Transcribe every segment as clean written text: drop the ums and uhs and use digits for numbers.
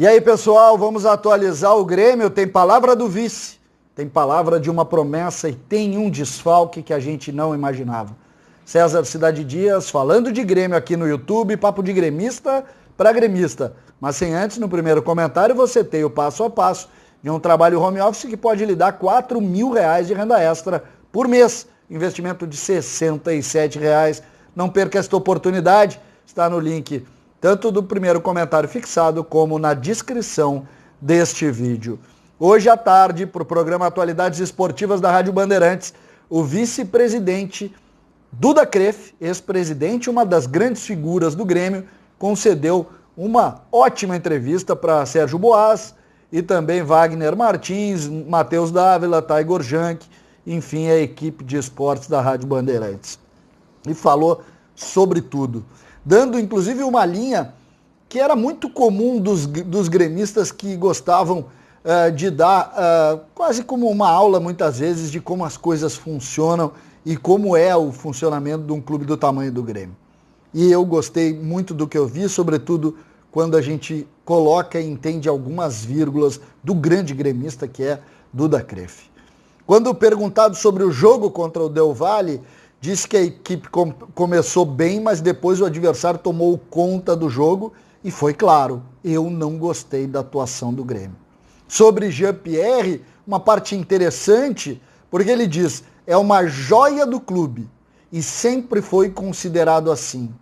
E aí, pessoal, vamos atualizar o Grêmio. Tem palavra do vice, tem palavra de uma promessa e tem um desfalque que a gente não imaginava. César Cidade Dias falando de Grêmio aqui no YouTube, papo de gremista para gremista. Mas sem antes, no primeiro comentário, você tem o passo a passo de um trabalho home office que pode lhe dar R$4.000 de renda extra por mês. Investimento de R$67. Não perca esta oportunidade, está no link tanto do primeiro comentário fixado como na descrição deste vídeo. Hoje à tarde, para o programa Atualidades Esportivas da Rádio Bandeirantes, o vice-presidente Duda Cref, ex-presidente, uma das grandes figuras do Grêmio, concedeu uma ótima entrevista para Sérgio Boas e também Wagner Martins, Matheus Dávila, Taigor Jank, enfim, a equipe de esportes da Rádio Bandeirantes. E falou sobre tudo, dando inclusive uma linha que era muito comum dos gremistas que gostavam de dar quase como uma aula muitas vezes de como as coisas funcionam e como é o funcionamento de um clube do tamanho do Grêmio. E eu gostei muito do que eu vi, sobretudo quando a gente coloca e entende algumas vírgulas do grande gremista que é Duda Cref. Quando perguntado sobre o jogo contra o Del Valle, disse que a equipe começou bem, mas depois o adversário tomou conta do jogo e foi claro, eu não gostei da atuação do Grêmio. Sobre Jean-Pierre, uma parte interessante, porque ele diz, é uma joia do clube e sempre foi considerado assim.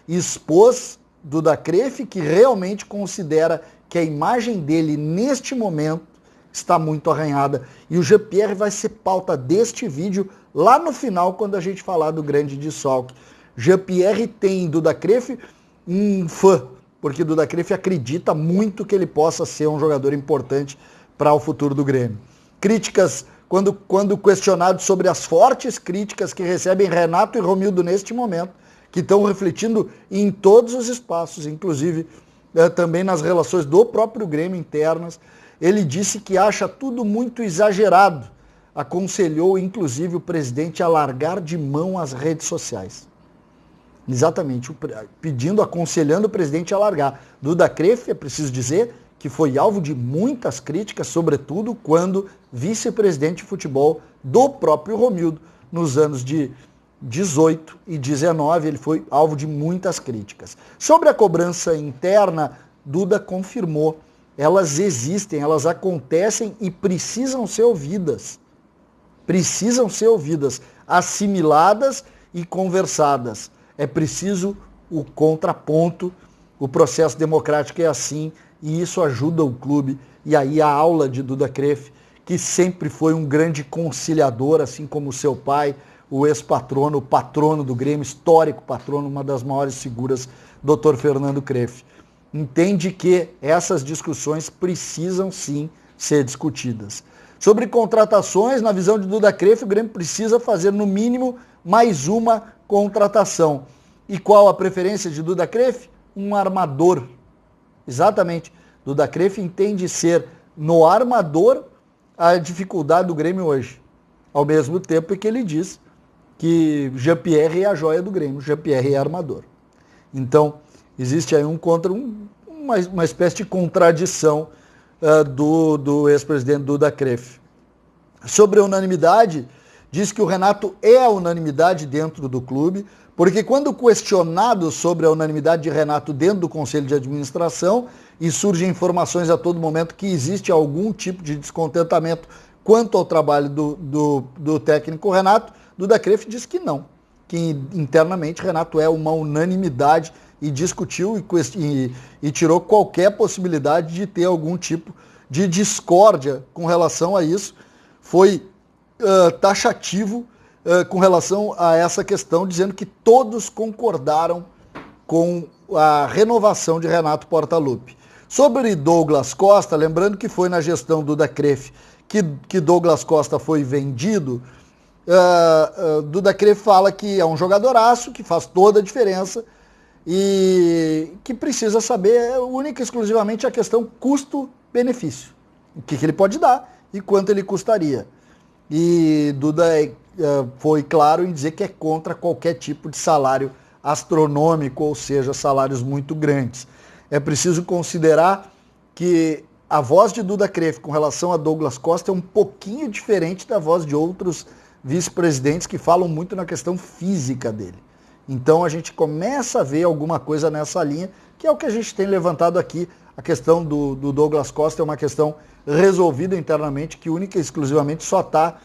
Expôs Duda Cref que realmente considera que a imagem dele neste momento está muito arranhada. E o Jean-Pierre vai ser pauta deste vídeo lá no final, quando a gente falar do grande desfalque. Jean-Pierre tem em Duda Cref um fã, porque Duda Cref acredita muito que ele possa ser um jogador importante para o futuro do Grêmio. Críticas, quando questionado sobre as fortes críticas que recebem Renato e Romildo neste momento, que estão refletindo em todos os espaços, inclusive também nas relações do próprio Grêmio internas, ele disse que acha tudo muito exagerado. Aconselhou, inclusive, o presidente a largar de mão as redes sociais. Exatamente, aconselhando o presidente a largar. Duda Cref, é preciso dizer, que foi alvo de muitas críticas, sobretudo quando vice-presidente de futebol do próprio Romildo, nos anos de 18 e 19, ele foi alvo de muitas críticas. Sobre a cobrança interna, Duda confirmou. Elas existem, elas acontecem e precisam ser ouvidas. Precisam ser ouvidas, assimiladas e conversadas. É preciso o contraponto, o processo democrático é assim, e isso ajuda o clube. E aí a aula de Duda Cref, que sempre foi um grande conciliador, assim como seu pai, o ex-patrono, o patrono do Grêmio, histórico patrono, uma das maiores figuras, Dr. Fernando Cref. Entende que essas discussões precisam sim ser discutidas. Sobre contratações, na visão de Duda Cref, o Grêmio precisa fazer no mínimo mais uma contratação. E qual a preferência de Duda Cref? Um armador. Exatamente. Duda Cref entende ser no armador a dificuldade do Grêmio hoje. Ao mesmo tempo que ele diz que Jean-Pierre é a joia do Grêmio, Jean-Pierre é armador. Então, existe aí uma espécie de contradição do ex-presidente Duda Cref. Sobre a unanimidade, diz que o Renato é a unanimidade dentro do clube, porque quando questionado sobre a unanimidade de Renato dentro do Conselho de Administração, e surgem informações a todo momento que existe algum tipo de descontentamento quanto ao trabalho do técnico Renato, Duda Cref diz que não, que internamente Renato é uma unanimidade e discutiu e tirou qualquer possibilidade de ter algum tipo de discórdia com relação a isso. Foi taxativo com relação a essa questão, dizendo que todos concordaram com a renovação de Renato Portaluppi. Sobre Douglas Costa, lembrando que foi na gestão do Duda Cref que Douglas Costa foi vendido, Duda Cref fala que é um jogadoraço, que faz toda a diferença e que precisa saber única e exclusivamente a questão custo-benefício. O que ele pode dar e quanto ele custaria. E Duda foi claro em dizer que é contra qualquer tipo de salário astronômico, ou seja, salários muito grandes. É preciso considerar que a voz de Duda Kreff com relação a Douglas Costa é um pouquinho diferente da voz de outros vice-presidentes que falam muito na questão física dele. Então a gente começa a ver alguma coisa nessa linha, que é o que a gente tem levantado aqui. A questão do Douglas Costa é uma questão resolvida internamente, que única e exclusivamente só está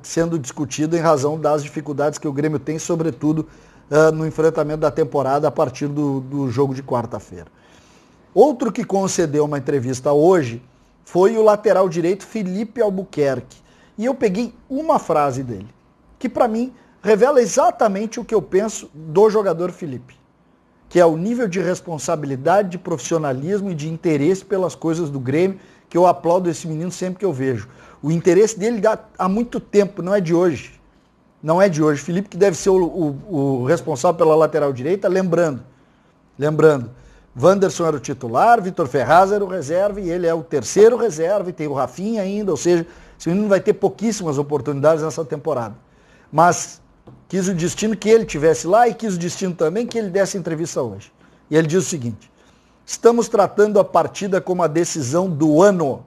sendo discutida em razão das dificuldades que o Grêmio tem, sobretudo no enfrentamento da temporada a partir do jogo de quarta-feira. Outro que concedeu uma entrevista hoje foi o lateral direito Felipe Albuquerque. E eu peguei uma frase dele, que para mim revela exatamente o que eu penso do jogador Felipe, que é o nível de responsabilidade, de profissionalismo e de interesse pelas coisas do Grêmio, que eu aplaudo esse menino sempre que eu vejo. O interesse dele dá há muito tempo, não é de hoje. Não é de hoje. Felipe, que deve ser o responsável pela lateral direita, lembrando, Wanderson era o titular, Vitor Ferraz era o reserva e ele é o terceiro reserva e tem o Rafinha ainda, ou seja, esse menino vai ter pouquíssimas oportunidades nessa temporada. Mas quis o destino que ele tivesse lá e quis o destino também que ele desse entrevista hoje. E ele diz o seguinte: estamos tratando a partida como a decisão do ano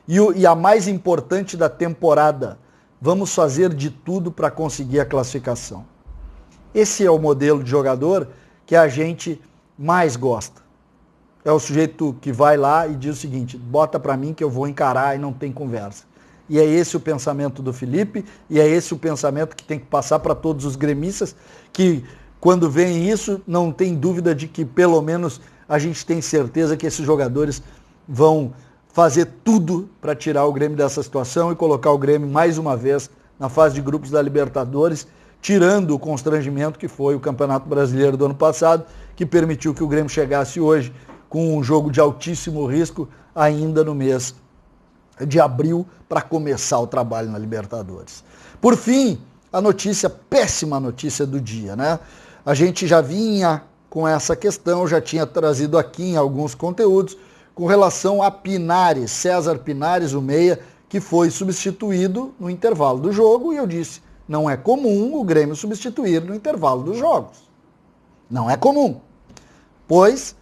e a mais importante da temporada. Vamos fazer de tudo para conseguir a classificação. Esse é o modelo de jogador que a gente mais gosta. É o sujeito que vai lá e diz o seguinte: bota para mim que eu vou encarar e não tem conversa. E é esse o pensamento do Felipe, e é esse o pensamento que tem que passar para todos os gremistas, que quando veem isso, não tem dúvida de que pelo menos a gente tem certeza que esses jogadores vão fazer tudo para tirar o Grêmio dessa situação e colocar o Grêmio mais uma vez na fase de grupos da Libertadores, tirando o constrangimento que foi o Campeonato Brasileiro do ano passado, que permitiu que o Grêmio chegasse hoje com um jogo de altíssimo risco ainda no mês de abril para começar o trabalho na Libertadores. Por fim, a notícia, péssima notícia do dia, né? A gente já vinha com essa questão, já tinha trazido aqui em alguns conteúdos, com relação a Pinares, César Pinares, o meia, que foi substituído no intervalo do jogo, e eu disse, não é comum o Grêmio substituir no intervalo dos jogos. Não é comum, pois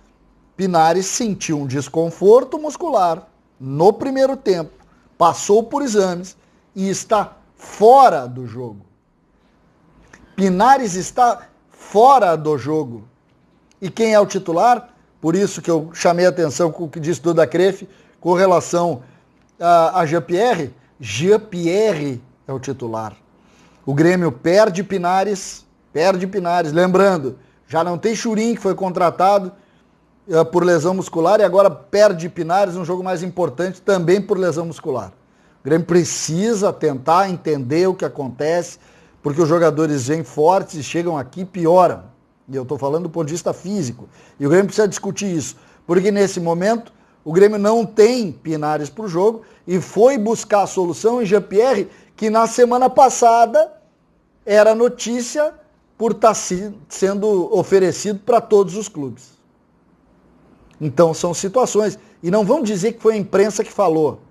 Pinares sentiu um desconforto muscular no primeiro tempo, passou por exames e está fora do jogo. Pinares está fora do jogo. E quem é o titular? Por isso que eu chamei a atenção com o que disse Duda Kreff com relação a Jean-Pierre. Jean-Pierre é o titular. O Grêmio perde Pinares. Lembrando, já não tem Churin, que foi contratado por lesão muscular, e agora perde Pinares, um jogo mais importante, também por lesão muscular. O Grêmio precisa tentar entender o que acontece, porque os jogadores vêm fortes e chegam aqui e pioram. E eu estou falando do ponto de vista físico. E o Grêmio precisa discutir isso, porque nesse momento o Grêmio não tem Pinares para o jogo e foi buscar a solução em Jean-Pierre, que na semana passada era notícia por estar sendo oferecido para todos os clubes. Então são situações. E não vão dizer que foi a imprensa que falou.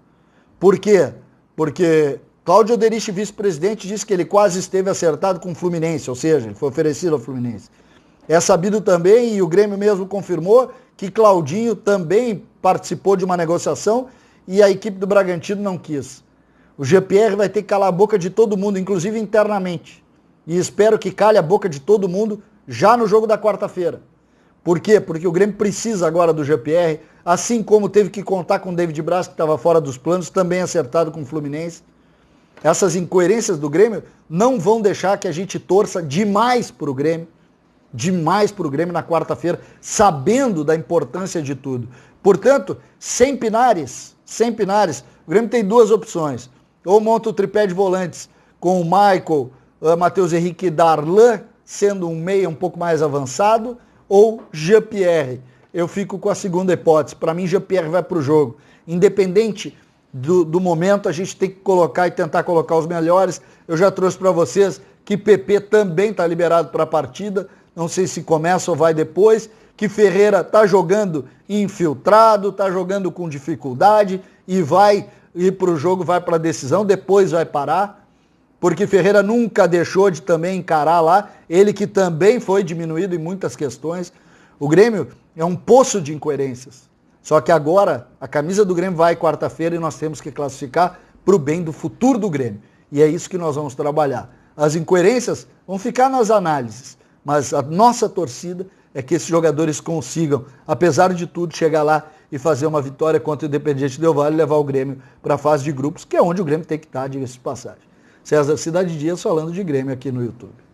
Por quê? Porque Cláudio Oderich, vice-presidente, disse que ele quase esteve acertado com o Fluminense, ou seja, ele foi oferecido ao Fluminense. É sabido também, e o Grêmio mesmo confirmou, que Claudinho também participou de uma negociação e a equipe do Bragantino não quis. O GPR vai ter que calar a boca de todo mundo, inclusive internamente. E espero que cale a boca de todo mundo já no jogo da quarta-feira. Por quê? Porque o Grêmio precisa agora do GPR, assim como teve que contar com o David Braz, que estava fora dos planos, também acertado com o Fluminense. Essas incoerências do Grêmio não vão deixar que a gente torça demais para o Grêmio na quarta-feira, sabendo da importância de tudo. Portanto, sem Pinares, o Grêmio tem duas opções. Ou monta o tripé de volantes com o Michael, Matheus Henrique e Darlan, sendo um meia um pouco mais avançado, ou Jean-Pierre. Eu fico com a segunda hipótese. Para mim, Jean-Pierre vai para o jogo. Independente do momento, a gente tem que colocar e tentar colocar os melhores. Eu já trouxe para vocês que PP também está liberado para a partida. Não sei se começa ou vai depois. Que Ferreira está jogando infiltrado, está jogando com dificuldade e vai ir para o jogo, vai para a decisão, depois vai parar. Porque Ferreira nunca deixou de também encarar lá, ele que também foi diminuído em muitas questões. O Grêmio é um poço de incoerências. Só que agora a camisa do Grêmio vai quarta-feira e nós temos que classificar para o bem do futuro do Grêmio. E é isso que nós vamos trabalhar. As incoerências vão ficar nas análises, mas a nossa torcida é que esses jogadores consigam, apesar de tudo, chegar lá e fazer uma vitória contra o Independiente Del Valle e levar o Grêmio para a fase de grupos, que é onde o Grêmio tem que estar, diga-se de passagem. César Cidade Dias falando de Grêmio aqui no YouTube.